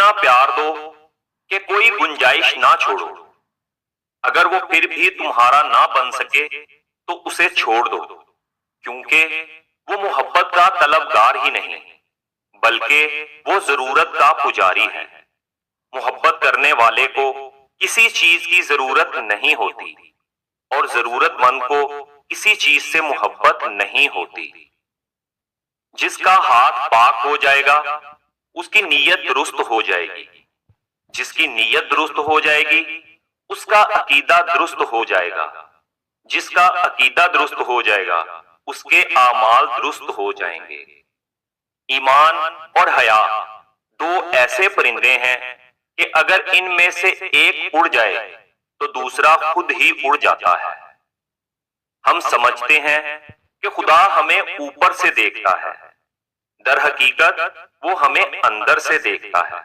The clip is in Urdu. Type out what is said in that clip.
اتنا پیار دو کہ کوئی گنجائش نہ چھوڑو. اگر وہ پھر بھی تمہارا نہ بن سکے تو اسے چھوڑ دو، کیونکہ وہ محبت کا طلبگار ہی نہیں بلکہ وہ ضرورت کا پجاری ہے. محبت کرنے والے کو کسی چیز کی ضرورت نہیں ہوتی اور ضرورت مند کو کسی چیز سے محبت نہیں ہوتی. جس کا ہاتھ پاک ہو جائے گا اس کی نیت درست ہو جائے گی. جس کی نیت درست ہو جائے گی اس کا عقیدہ درست ہو جائے گا. جس کا عقیدہ درست ہو جائے گا اس کے اعمال درست ہو جائیں گے. ایمان اور حیا دو ایسے پرندے ہیں کہ اگر ان میں سے ایک اڑ جائے تو دوسرا خود ہی اڑ جاتا ہے. ہم سمجھتے ہیں کہ خدا ہمیں اوپر سے دیکھتا ہے، در حقیقت وہ ہمیں اندر سے دیکھتا ہے.